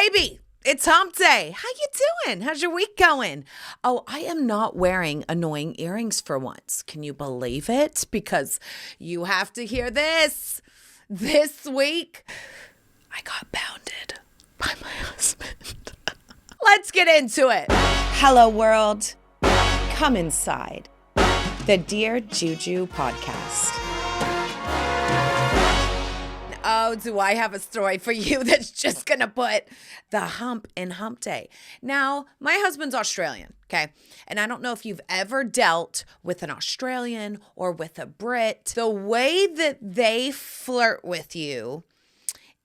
baby, it's hump day. How you doing? How's your week going? Oh, I am not wearing annoying earrings for once. Can you believe it? Because you have to hear this. This week, I got pounded by my husband. Let's get into it. Hello, world. Come inside the Dear Juju podcast. Oh, do I have a story for you that's just going to put the hump in hump day. Now, my husband's Australian, okay? And I don't know if you've ever dealt with an Australian or with a Brit. The way that they flirt with you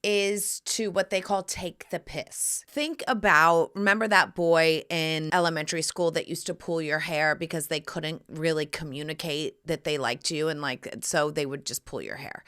is to what they call take the piss. Think about, remember that boy in elementary school that used to pull your hair because they couldn't really communicate that they liked you, and so they would just pull your hair.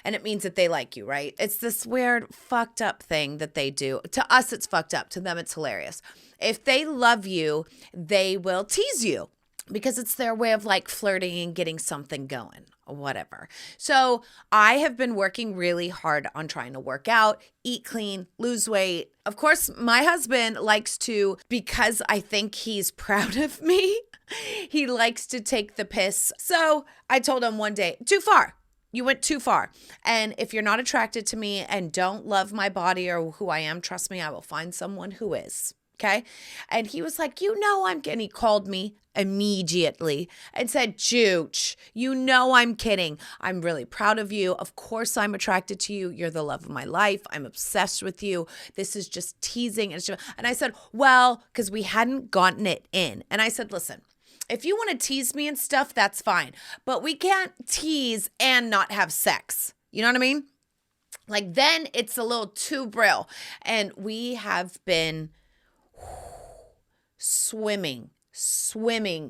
And it means that they like you, right? It's this weird fucked up thing that they do. To us, it's fucked up. To them, it's hilarious. If they love you, they will tease you because it's their way of flirting and getting something going. Whatever. So I have been working really hard on trying to work out, eat clean, lose weight. Of course, my husband likes to, because I think he's proud of me, he likes to take the piss. So I told him one day, too far. You went too far. And if you're not attracted to me and don't love my body or who I am, trust me, I will find someone who is. Okay. And he was like, and he called me immediately and said, Juge, I'm kidding. I'm really proud of you. Of course I'm attracted to you. You're the love of my life. I'm obsessed with you. This is just teasing. And I said, well, because we hadn't gotten it in. And I said, listen, if you want to tease me and stuff, that's fine. But we can't tease and not have sex. You know what I mean? Then it's a little too brill. And we have been swimming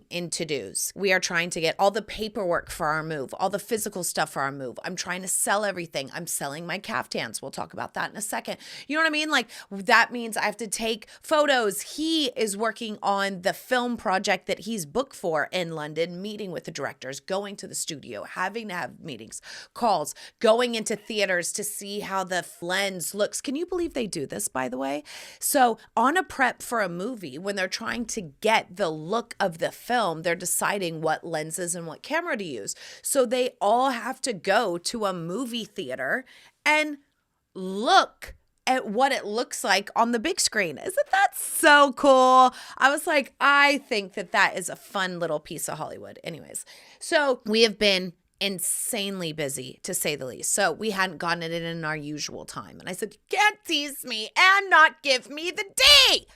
in to-dos. We are trying to get all the paperwork for our move, all the physical stuff for our move. I'm trying to sell everything. I'm selling my caftans. We'll talk about that in a second. You know what I mean? That means I have to take photos. He is working on the film project that he's booked for in London, meeting with the directors, going to the studio, having to have meetings, calls, going into theaters to see how the lens looks. Can you believe they do this, by the way? So on a prep for a movie, when they're trying to get the look of the film, they're deciding what lenses and what camera to use. So they all have to go to a movie theater and look at what it looks like on the big screen. Isn't that so cool? I was like, I think that is a fun little piece of Hollywood. Anyways, so we have been insanely busy, to say the least. So we hadn't gotten it in our usual time. And I said, you can't tease me and not give me the D.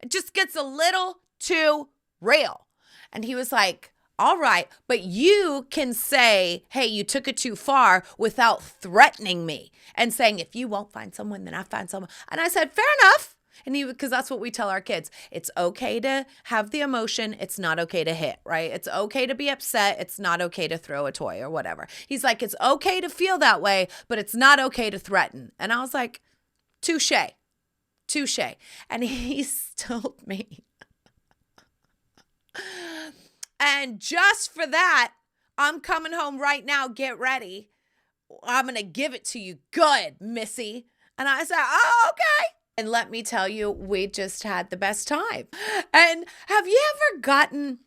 It just gets a little too real. And he was like, all right, but you can say, hey, you took it too far without threatening me and saying, if you won't find someone, then I find someone. And I said, fair enough. And because that's what we tell our kids. It's okay to have the emotion. It's not okay to hit, right? It's okay to be upset. It's not okay to throw a toy or whatever. He's like, it's okay to feel that way, but it's not okay to threaten. And I was like, touche. And he told me, and just for that, I'm coming home right now. Get ready. I'm going to give it to you good, Missy. And I said, oh, okay. And let me tell you, we just had the best time. And have you ever gotten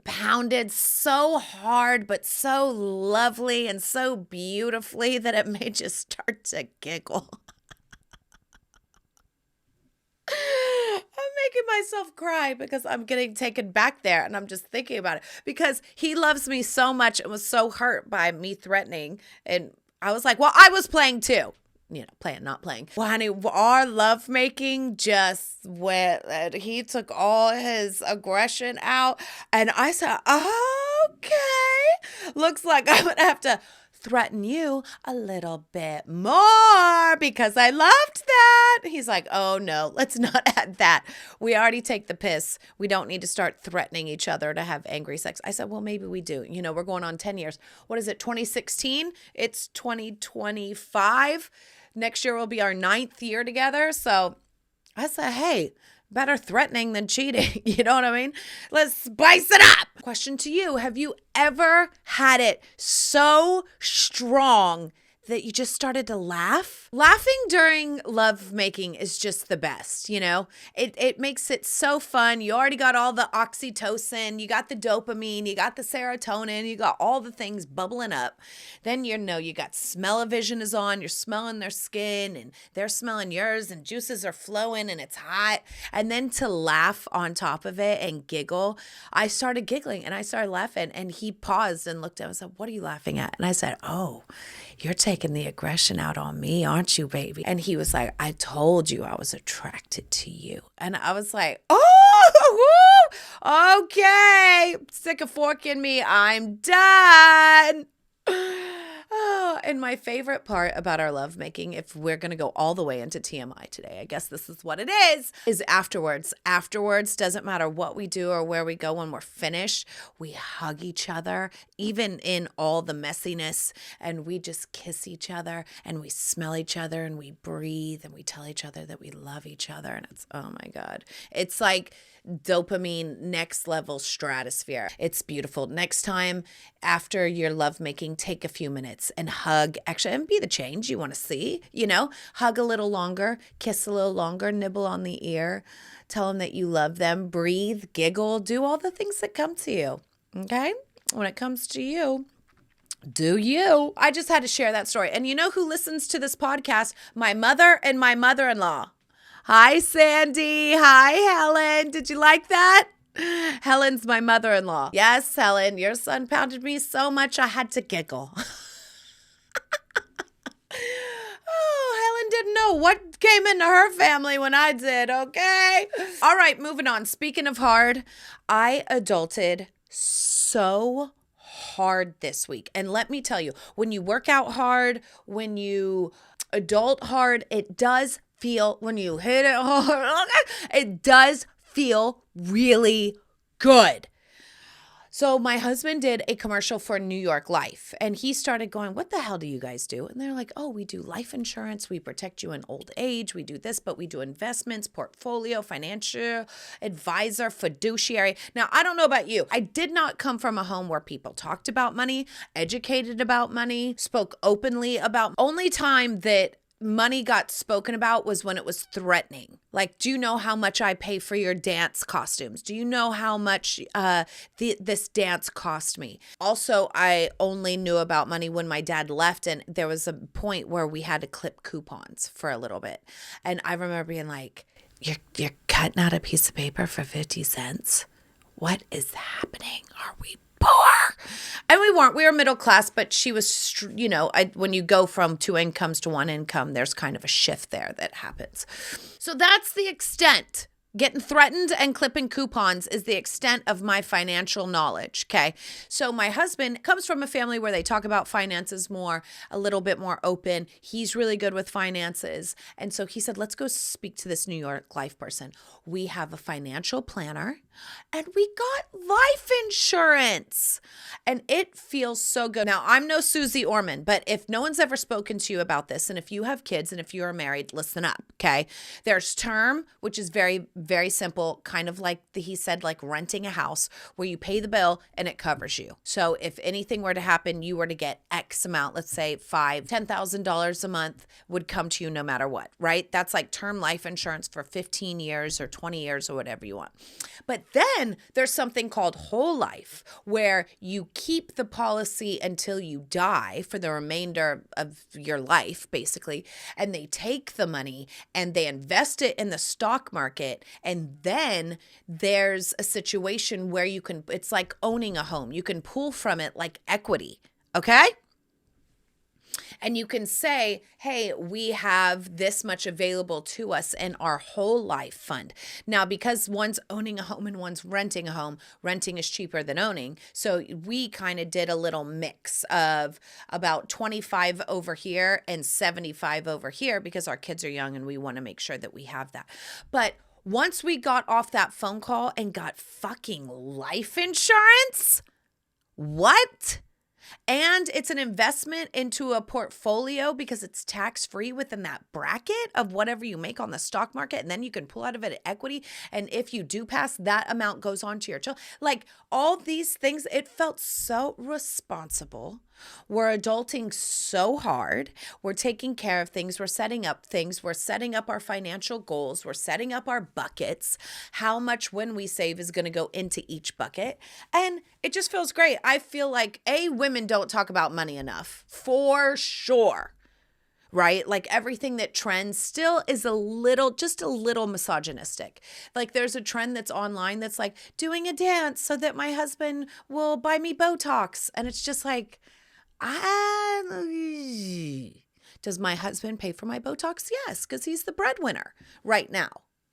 pounded so hard, but so lovely and so beautifully that it made you start to giggle? I'm making myself cry because I'm getting taken back there and I'm just thinking about it because he loves me so much and was so hurt by me threatening. And I was like, well, I was playing too. Playing, not playing. Well, honey, our lovemaking just went, he took all his aggression out. And I said, okay, looks like I'm going to have to threaten you a little bit more because I loved that. He's like, oh no, let's not add that. We already take the piss. We don't need to start threatening each other to have angry sex. I said, well, maybe we do. We're going on 10 years. What is it, 2016? It's 2025. Next year will be our 9th year together. So I said, hey, better threatening than cheating. You know what I mean? Let's spice it up. Question to you. Have you ever had it so strong that you just started to laugh. Laughing during lovemaking is just the best, you know? It makes it so fun. You already got all the oxytocin, you got the dopamine, you got the serotonin, you got all the things bubbling up. Then you got smell-o-vision is on, you're smelling their skin and they're smelling yours and juices are flowing and it's hot. And then to laugh on top of it and giggle, I started giggling and I started laughing and he paused and looked at me and said, "What are you laughing at?" And I said, "Oh, you're taking the aggression out on me, aren't you, baby?" And he was like, "I told you I was attracted to you." And I was like, "Oh, woo, okay. Stick a fork in me. I'm done." Oh, and my favorite part about our lovemaking, if we're going to go all the way into TMI today, I guess this is what it is afterwards. Afterwards, doesn't matter what we do or where we go when we're finished, we hug each other, even in all the messiness, and we just kiss each other and we smell each other and we breathe and we tell each other that we love each other. And it's, oh my God, it's like dopamine next level stratosphere. It's beautiful. Next time after your lovemaking, take a few minutes and hug, actually, and be the change you want to see, hug a little longer, kiss a little longer, nibble on the ear, tell them that you love them, breathe, giggle, do all the things that come to you. Okay? When it comes to you, do you. I just had to share that story. And you know who listens to this podcast? My mother and my mother-in-law. Hi, Sandy. Hi, Helen. Did you like that? Helen's my mother-in-law. Yes, Helen, your son pounded me so much I had to giggle. Oh, Helen didn't know what came into her family when I did, okay? All right, moving on. Speaking of hard, I adulted so hard this week. And let me tell you, when you work out hard, when you adult hard, it does feel, when you hit it hard, it does feel really good. So my husband did a commercial for New York Life and he started going, "What the hell do you guys do?" And they're like, "Oh, we do life insurance. We protect you in old age. We do this, but we do investments, portfolio, financial advisor, fiduciary." Now, I don't know about you. I did not come from a home where people talked about money, educated about money, spoke openly about. Only time that money got spoken about was when it was threatening. Like, do you know how much I pay for your dance costumes? Do you know how much this dance cost me? Also, I only knew about money when my dad left, and there was a point where we had to clip coupons for a little bit. And I remember being like, you're cutting out a piece of paper for 50 cents? What is happening? Are we poor? And we weren't. We were middle class, but she was, when you go from two incomes to one income, there's kind of a shift there that happens. So that's the extent. Getting threatened and clipping coupons is the extent of my financial knowledge, okay? So my husband comes from a family where they talk about finances more, a little bit more open. He's really good with finances. And so he said, "Let's go speak to this New York Life person. We have a financial planner and we got life insurance." And it feels so good. Now, I'm no Susie Orman, but if no one's ever spoken to you about this, and if you have kids and if you are married, listen up, okay? There's term, which is very, very simple, kind of like he said, like renting a house where you pay the bill and it covers you. So if anything were to happen, you were to get X amount, let's say $10,000 a month would come to you no matter what, right? That's like term life insurance for 15 years or 20 years or whatever you want. But then there's something called whole life where you keep the policy until you die for the remainder of your life, basically. And they take the money and they invest it in the stock market. And then there's a situation where it's like owning a home. You can pull from it like equity. Okay? And you can say, "Hey, we have this much available to us in our whole life fund." Now, because one's owning a home and one's renting a home, renting is cheaper than owning. So we kind of did a little mix of about 25 over here and 75 over here because our kids are young and we want to make sure that we have that. But once we got off that phone call and got fucking life insurance, what? And it's an investment into a portfolio because it's tax-free within that bracket of whatever you make on the stock market. And then you can pull out of it equity. And if you do pass, that amount goes on to your children. Like all these things, it felt so responsible We're adulting so hard. We're taking care of things. We're setting up things. We're setting up our financial goals. We're setting up our buckets. How much when we save is going to go into each bucket. And it just feels great. I feel like, women don't talk about money enough, for sure. Right? Like everything that trends still is just a little misogynistic. Like there's a trend that's online that's like doing a dance so that my husband will buy me Botox. And it's just like, does my husband pay for my Botox? Yes, because he's the breadwinner right now.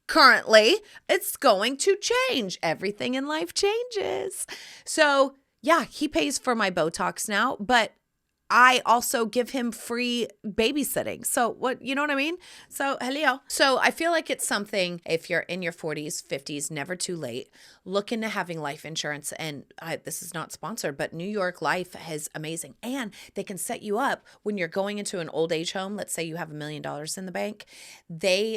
Currently, it's going to change. Everything in life changes. So yeah, he pays for my Botox now, but I also give him free babysitting. So what, you know what I mean? So hello. So I feel like it's something, if you're in your 40s, 50s, never too late, look into having life insurance. And this is not sponsored, but New York Life is amazing. And they can set you up when you're going into an old age home. Let's say you have $1 million in the bank.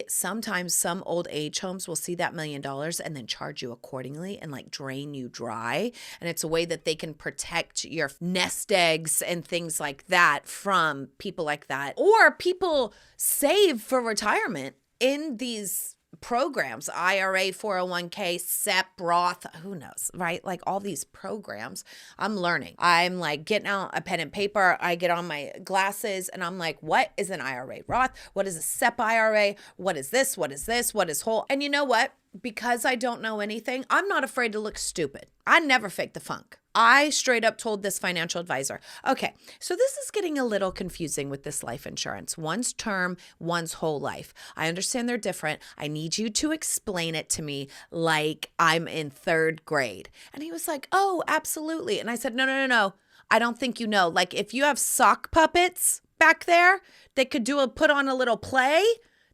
Sometimes some old age homes will see that $1 million and then charge you accordingly and like drain you dry. And it's a way that they can protect your nest eggs and things like that from people like that. Or people save for retirement in these programs, IRA, 401k, SEP, Roth, who knows, right? Like all these programs. I'm learning. I'm like getting out a pen and paper. I get on my glasses and I'm like, what is an IRA Roth? What is a SEP IRA? What is this? What is this? What is whole? And you know what? Because I don't know anything, I'm not afraid to look stupid. I never fake the funk. I straight up told this financial advisor, okay, so this is getting a little confusing with this life insurance. One's term, one's whole life. I understand they're different. I need you to explain it to me like I'm in 3rd grade. And he was like, oh, absolutely. And I said, no. I don't think you know. Like if you have sock puppets back there that could put on a little play,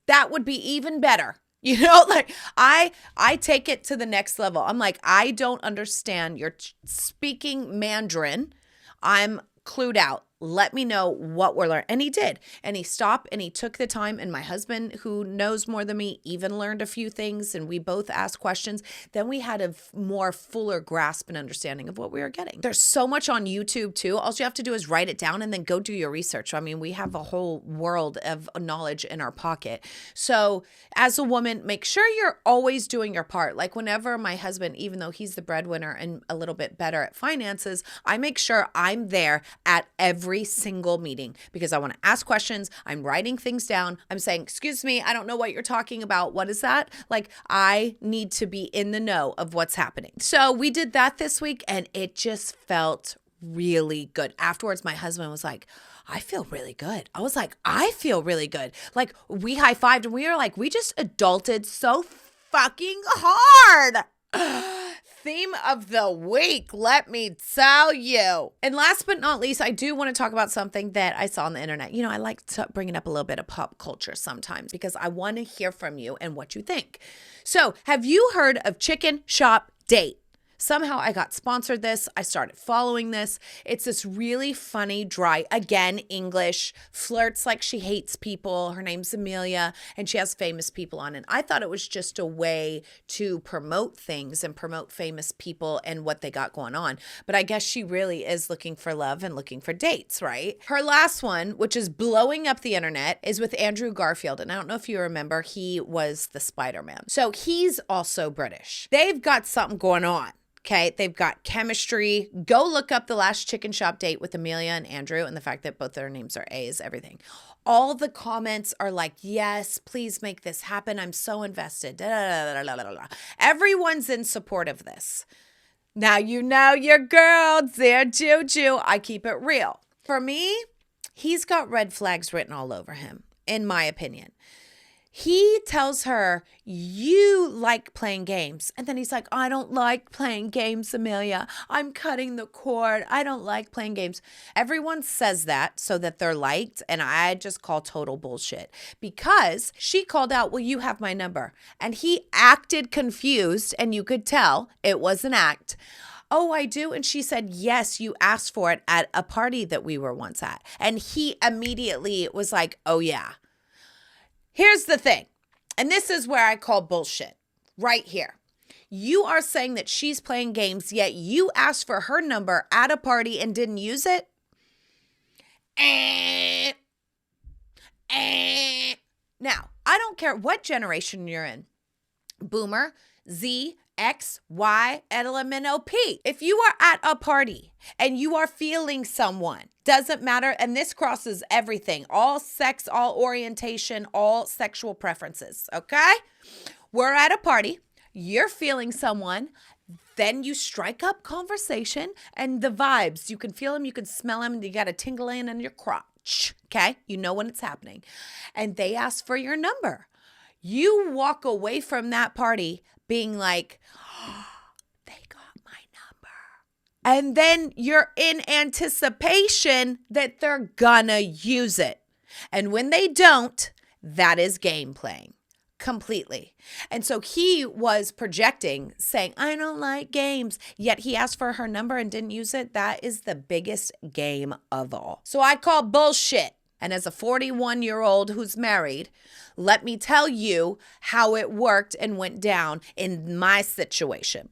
that would be even better. You know, like I take it to the next level. I'm like, I don't understand. You're speaking Mandarin. I'm clued out. Let me know what we're learning. And he did. And he stopped and he took the time. And my husband, who knows more than me, even learned a few things. And we both asked questions. Then we had a more fuller grasp and understanding of what we were getting. There's so much on YouTube too. All you have to do is write it down and then go do your research. I mean, we have a whole world of knowledge in our pocket. So as a woman, make sure you're always doing your part. Like whenever my husband, even though he's the breadwinner and a little bit better at finances, I make sure I'm there at every single meeting because I want to ask questions. I'm writing things down. I'm saying, excuse me, I don't know what you're talking about. What is that? Like, I need to be in the know of what's happening. So we did that this week and it just felt really good. Afterwards, my husband was like, I feel really good. I was like, I feel really good. Like we high-fived and we were like, we just adulted so fucking hard. Theme of the week, let me tell you. And last but not least, I do want to talk about something that I saw on the internet. You know, I like to bring it up a little bit of pop culture sometimes because I want to hear from you and what you think. So, have you heard of Chicken Shop Date? Somehow I got sponsored this. I started following this. It's this really funny, dry, again, English, flirts like she hates people. Her name's Amelia, and she has famous people on it. I thought it was just a way to promote things and promote famous people and what they got going on. But I guess she really is looking for love and looking for dates, right? Her last one, which is blowing up the internet, is with Andrew Garfield. And I don't know if you remember, he was the Spider-Man. So he's also British. They've got something going on. Okay, they've got chemistry. Go look up the last Chicken Shop Date with Amelia and Andrew, and the fact that both their names are A is everything. All the comments are like, yes, please make this happen. I'm so invested. Da, da, da, da, da, da. Everyone's in support of this. Now you know your girl, dear Juju. I keep it real. For me, he's got red flags written all over him, in my opinion. He tells her, you like playing games. And then he's like, I don't like playing games, Amelia. I'm cutting the cord. I don't like playing games. Everyone says that so that they're liked. And I just call total bullshit because she called out, well, you have my number. And he acted confused. And you could tell it was an act. Oh, I do. And she said, yes, you asked for it at a party that we were once at. And he immediately was like, oh, yeah. Here's the thing, and this is where I call bullshit, right here. You are saying that she's playing games, yet you asked for her number at a party and didn't use it? Now, I don't care what generation you're in. Boomer, Z, X, Y, LMNOP. If you are at a party and you are feeling someone, doesn't matter, and this crosses everything, all sex, all orientation, all sexual preferences, okay? We're at a party, you're feeling someone, then you strike up conversation and the vibes. You can feel them, you can smell them, you got a tingling in your crotch, okay? You know when it's happening. And they ask for your number. You walk away from that party being like, oh, they got my number. And then you're in anticipation that they're gonna use it. And when they don't, that is game playing completely. And so he was projecting, saying, I don't like games. Yet he asked for her number and didn't use it. That is the biggest game of all. So I call bullshit. And as a 41-year-old who's married, let me tell you how it worked and went down in my situation.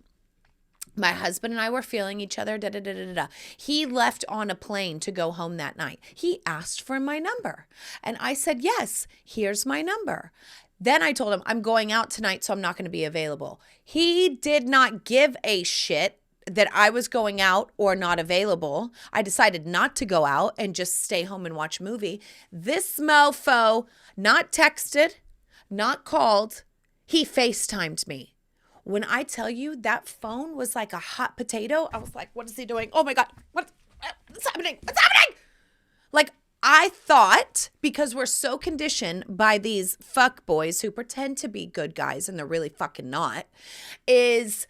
My husband and I were feeling each other, He left on a plane to go home that night. He asked for my number. And I said, yes, here's my number. Then I told him, I'm going out tonight, so I'm not going to be available. He did not give a shit that I was going out or not available. I decided not to go out and just stay home and watch a movie. This mofo, not texted, not called, he FaceTimed me. When I tell you that phone was like a hot potato, I was like, what is he doing? Oh my God, what's happening? What's happening? Like, I thought, because we're so conditioned by these fuck boys who pretend to be good guys and they're really fucking not, is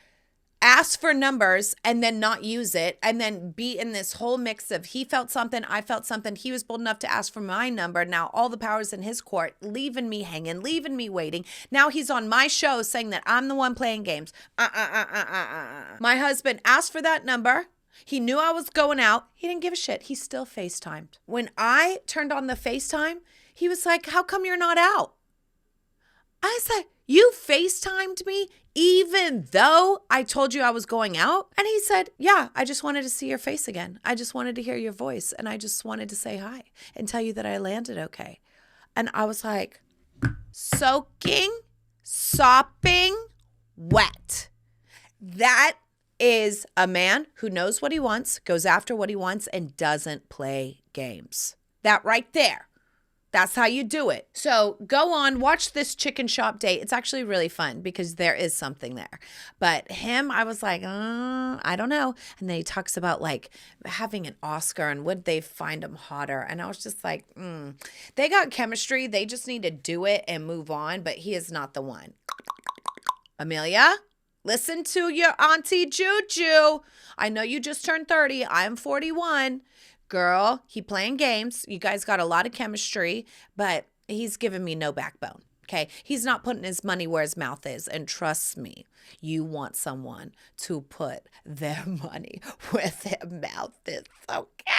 ask for numbers and then not use it and then be in this whole mix of he felt something, I felt something. He was bold enough to ask for my number. Now all the power's in his court, leaving me hanging, leaving me waiting. Now he's on my show saying that I'm the one playing games. My husband asked for that number. He knew I was going out. He didn't give a shit. He still FaceTimed. When I turned on the FaceTime, he was like, how come you're not out? I said, you FaceTimed me even though I told you I was going out? And he said, yeah, I just wanted to see your face again. I just wanted to hear your voice. And I just wanted to say hi and tell you that I landed okay. And I was like, soaking, sopping wet. That is a man who knows what he wants, goes after what he wants, and doesn't play games. That right there. That's how you do it. So go on, watch this chicken shop date. It's actually really fun because there is something there. But him, I was like, I don't know. And then he talks about like having an Oscar and would they find him hotter? And I was just like, they got chemistry. They just need to do it and move on. But he is not the one. Amelia, listen to your auntie Juju. I know you just turned 30. I'm 41. Girl, he playing games. You guys got a lot of chemistry, but he's giving me no backbone, okay? He's not putting his money where his mouth is. And trust me, you want someone to put their money where their mouth is, okay?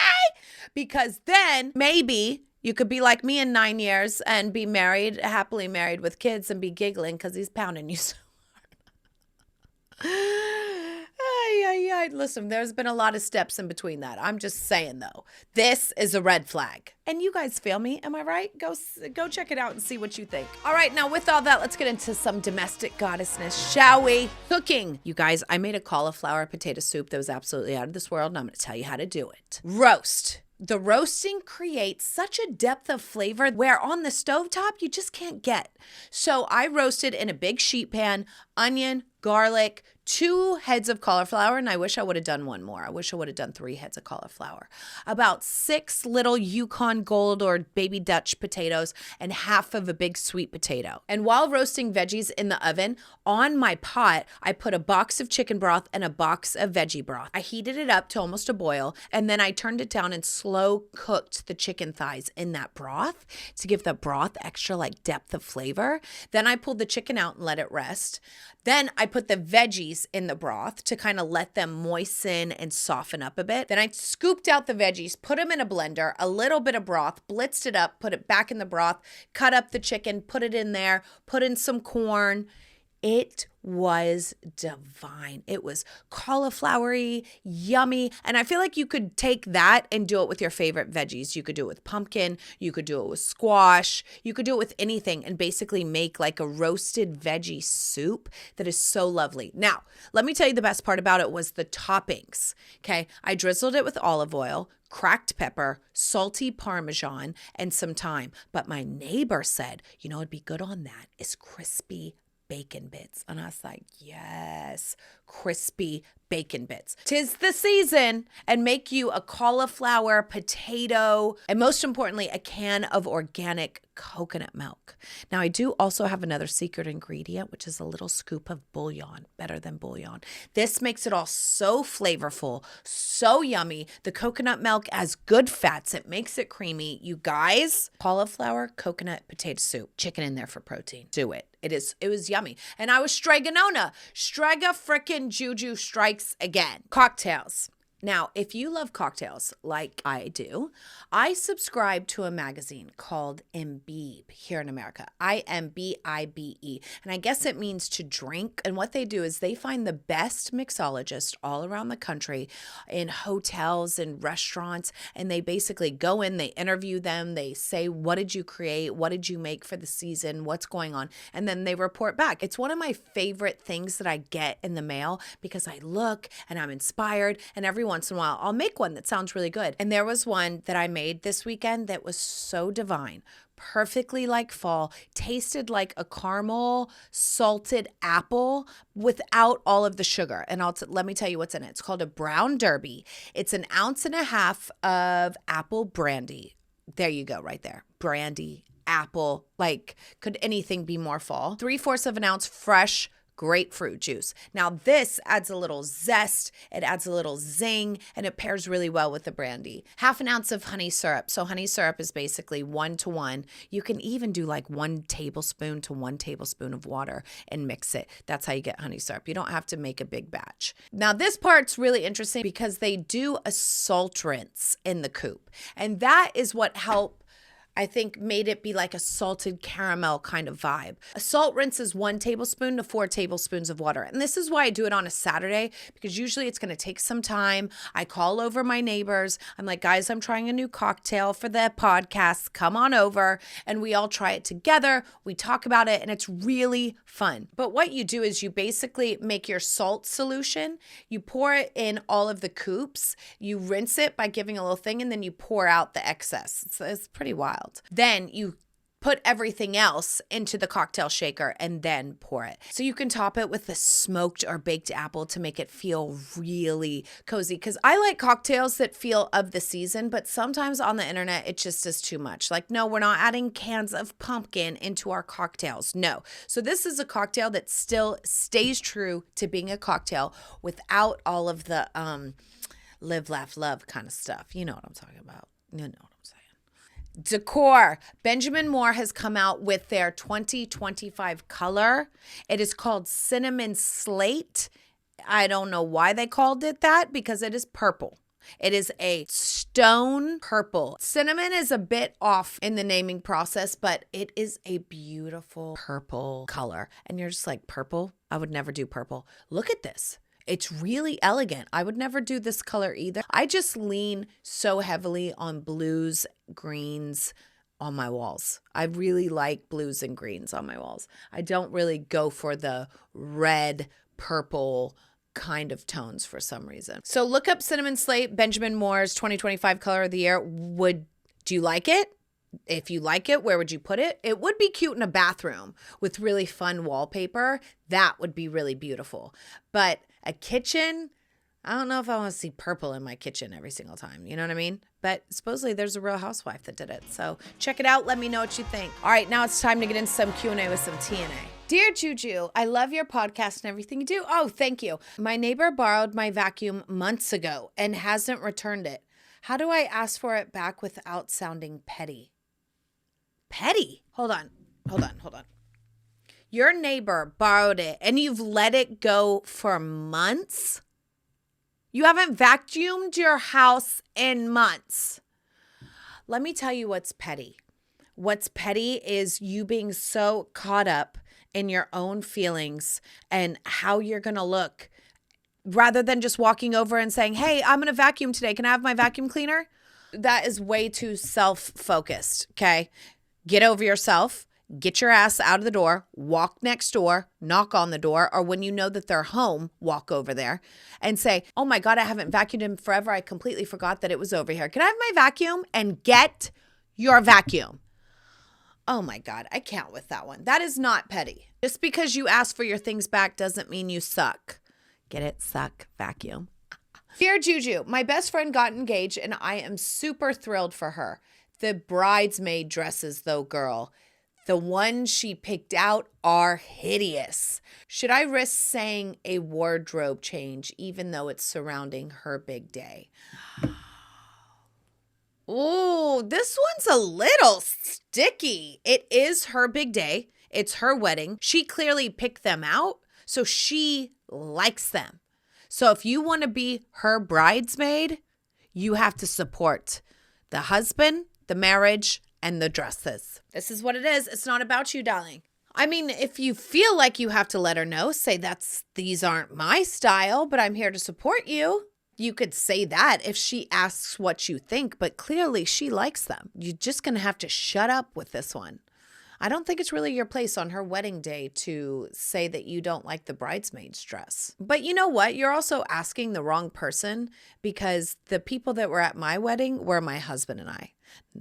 Because then maybe you could be like me in 9 years and be married, happily married with kids and be giggling because he's pounding you so hard. Listen, there's been a lot of steps in between that. I'm just saying, though, this is a red flag. And you guys feel me? Am I right? Go check it out and see what you think. All right, now with all that, let's get into some domestic goddessness, shall we? Cooking. You guys, I made a cauliflower potato soup that was absolutely out of this world, and I'm going to tell you how to do it. Roast. The roasting creates such a depth of flavor where on the stovetop you just can't get. So I roasted in a big sheet pan, onion, garlic, 2 heads of cauliflower, and I wish I would have done one more. I wish I would have done 3 heads of cauliflower. About 6 little Yukon Gold or baby Dutch potatoes and half of a big sweet potato. And while roasting veggies in the oven, on my pot, I put a box of chicken broth and a box of veggie broth. I heated it up to almost a boil, and then I turned it down and slow cooked the chicken thighs in that broth to give the broth extra like depth of flavor. Then I pulled the chicken out and let it rest. Then I put the veggies in the broth to kind of let them moisten and soften up a bit. Then I scooped out the veggies, put them in a blender, a little bit of broth, blitzed it up, put it back in the broth, cut up the chicken, put it in there, put in some corn. It was divine. It was cauliflowery, yummy. And I feel like you could take that and do it with your favorite veggies. You could do it with pumpkin. You could do it with squash. You could do it with anything and basically make like a roasted veggie soup that is so lovely. Now, let me tell you the best part about it was the toppings. Okay. I drizzled it with olive oil, cracked pepper, salty Parmesan, and some thyme. But my neighbor said, you know, it'd be good on that is crispy bacon bits. And I was like, yes, crispy bacon bits. 'Tis the season, and make you a cauliflower, potato, and most importantly, a can of organic coconut milk. Now, I do also have another secret ingredient, which is a little scoop of bouillon, better than bouillon. This makes it all so flavorful, so yummy. The coconut milk has good fats. It makes it creamy. You guys, cauliflower, coconut, potato soup, chicken in there for protein. Do it. It was yummy. And I was Stregonona. Strega frickin' Juju strikes again. Cocktails. Now, if you love cocktails like I do, I subscribe to a magazine called Imbibe here in America. IMBIBE. And I guess it means to drink. And what they do is they find the best mixologists all around the country in hotels and restaurants. And they basically go in, they interview them, they say, what did you create? What did you make for the season? What's going on? And then they report back. It's one of my favorite things that I get in the mail because I look and I'm inspired, and every once in a while I'll make one that sounds really good. And there was one that I made this weekend that was so divine, perfectly like fall, tasted like a caramel salted apple without all of the sugar. And let me tell you what's in it. It's called a brown derby. It's 1.5 ounces of apple brandy. There you go, right there. Brandy, apple, like could anything be more fall? 3/4 ounce fresh grapefruit juice. Now this adds a little zest, it adds a little zing, and it pairs really well with the brandy. 1/2 ounce of honey syrup. So honey syrup is basically 1-to-1. You can even do like 1 tablespoon to 1 tablespoon of water and mix it. That's how you get honey syrup. You don't have to make a big batch. Now this part's really interesting because they do a salt rinse in the coupe. And that is what I think made it be like a salted caramel kind of vibe. A salt rinse is 1 tablespoon to 4 tablespoons of water. And this is why I do it on a Saturday, because usually it's going to take some time. I call over my neighbors. I'm like, guys, I'm trying a new cocktail for the podcast. Come on over. And we all try it together. We talk about it and it's really fun. But what you do is you basically make your salt solution. You pour it in all of the coupes. You rinse it by giving a little thing, and then you pour out the excess. It's pretty wild. Then you put everything else into the cocktail shaker and then pour it. So you can top it with the smoked or baked apple to make it feel really cozy. Because I like cocktails that feel of the season, but sometimes on the internet, it just is too much. Like, no, we're not adding cans of pumpkin into our cocktails. No. So this is a cocktail that still stays true to being a cocktail without all of the live, laugh, love kind of stuff. You know what I'm talking about. You know what I'm saying. Decor. Benjamin Moore has come out with their 2025 color. It is called Cinnamon Slate. I don't know why they called it that, because it is purple. It is a stone purple. Cinnamon is a bit off in the naming process, but it is a beautiful purple color. And you're just like, purple? I would never do purple. Look at this. It's really elegant. I would never do this color either. I just lean so heavily on blues, greens on my walls. I really like blues and greens on my walls. I don't really go for the red, purple kind of tones for some reason. So look up Cinnamon Slate, Benjamin Moore's 2025 color of the year. Do you like it? If you like it, where would you put it? It would be cute in a bathroom with really fun wallpaper. That would be really beautiful. But a kitchen, I don't know if I want to see purple in my kitchen every single time. You know what I mean? But supposedly there's a Real Housewife that did it. So check it out. Let me know what you think. All right, now it's time to get into some Q&A with some TNA. Dear Juju, I love your podcast and everything you do. Oh, thank you. My neighbor borrowed my vacuum months ago and hasn't returned it. How do I ask for it back without sounding petty? Petty? Hold on. Your neighbor borrowed it and you've let it go for months? You haven't vacuumed your house in months. Let me tell you what's petty. What's petty is you being so caught up in your own feelings and how you're going to look rather than just walking over and saying, hey, I'm going to vacuum today. Can I have my vacuum cleaner? That is way too self-focused, okay? Get over yourself. Get your ass out of the door, walk next door, knock on the door, or when you know that they're home, walk over there and say, oh my God, I haven't vacuumed in forever. I completely forgot that it was over here. Can I have my vacuum? And get your vacuum. Oh my God, I can't with that one. That is not petty. Just because you ask for your things back doesn't mean you suck. Get it? Suck. Vacuum. Dear Juju, my best friend got engaged and I am super thrilled for her. The bridesmaid dresses though, girl. The ones she picked out are hideous. Should I risk saying a wardrobe change even though it's surrounding her big day? Ooh, this one's a little sticky. It is her big day. It's her wedding. She clearly picked them out, so she likes them. So if you want to be her bridesmaid, you have to support the husband, the marriage, and the dresses. This is what it is. It's not about you, darling. I mean, if you feel like you have to let her know, say these aren't my style, but I'm here to support you. You could say that if she asks what you think, but clearly she likes them. You're just going to have to shut up with this one. I don't think it's really your place on her wedding day to say that you don't like the bridesmaid's dress. But you know what? You're also asking the wrong person because the people that were at my wedding were my husband and I.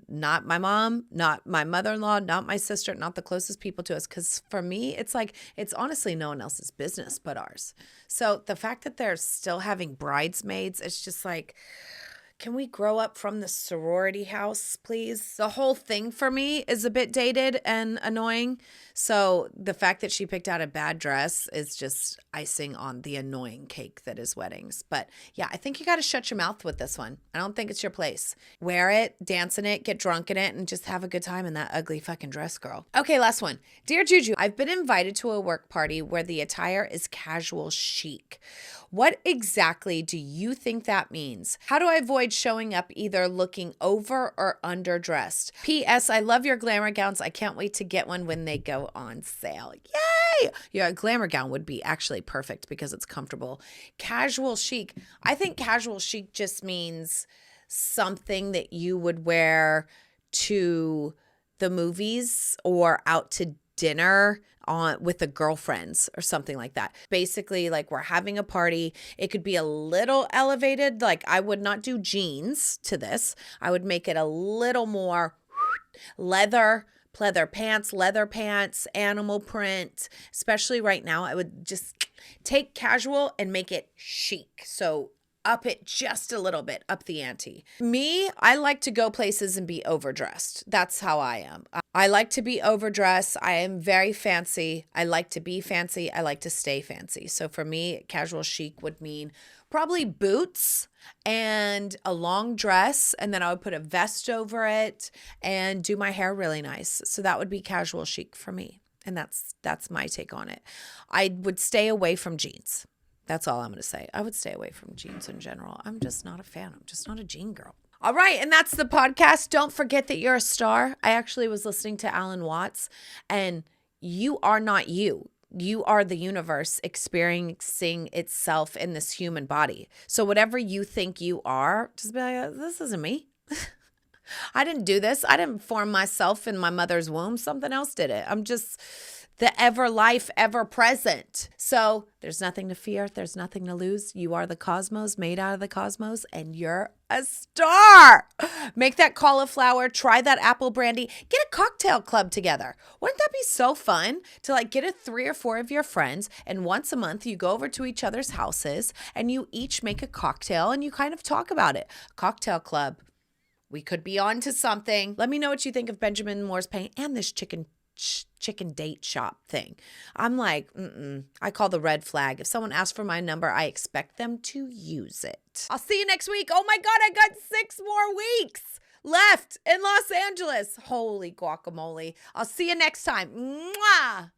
Not my mom, not my mother-in-law, not my sister, not the closest people to us. Because for me, it's like, it's honestly no one else's business but ours. So the fact that they're still having bridesmaids, it's just like, can we grow up from the sorority house, please? The whole thing for me is a bit dated and annoying. So the fact that she picked out a bad dress is just icing on the annoying cake that is weddings. But yeah, I think you got to shut your mouth with this one. I don't think it's your place. Wear it, dance in it, get drunk in it, and just have a good time in that ugly fucking dress, girl. Okay, last one. Dear Juju, I've been invited to a work party where the attire is casual chic. What exactly do you think that means? How do I avoid showing up either looking over or underdressed? P.S. I love your glamour gowns. I can't wait to get one when they go on sale. Yay! Yeah, a glamour gown would be actually perfect because it's comfortable. Casual chic. I think casual chic just means something that you would wear to the movies or out to dinner with the girlfriends or something like that. Basically, like we're having a party. It could be a little elevated. Like I would not do jeans to this. I would make it a little more leather pants, animal print. Especially right now, I would just take casual and make it chic. So up it just a little bit, up the ante. Me, I like to go places and be overdressed. That's how I am. I like to be overdressed. I am very fancy. I like to be fancy. I like to stay fancy. So for me, casual chic would mean probably boots and a long dress. And then I would put a vest over it and do my hair really nice. So that would be casual chic for me. And that's my take on it. I would stay away from jeans. That's all I'm going to say. I would stay away from jeans in general. I'm just not a fan. I'm just not a jean girl. All right. And that's the podcast. Don't forget that you're a star. I actually was listening to Alan Watts, and you are not you. You are the universe experiencing itself in this human body. So whatever you think you are, just be like, this isn't me. I didn't do this. I didn't form myself in my mother's womb. Something else did it. I'm just the ever life, ever present. So there's nothing to fear. There's nothing to lose. You are the cosmos, made out of the cosmos, and you're a star. Make that cauliflower. Try that apple brandy. Get a cocktail club together. Wouldn't that be so fun to like get 3 or 4 of your friends, and once a month you go over to each other's houses and you each make a cocktail and you kind of talk about it. Cocktail club. We could be on to something. Let me know what you think of Benjamin Moore's painting and this chicken date shop thing. I'm like, I call the red flag. If someone asks for my number, I expect them to use it. I'll see you next week. Oh my God, I got 6 more weeks left in Los Angeles. Holy guacamole. I'll see you next time. Mwah!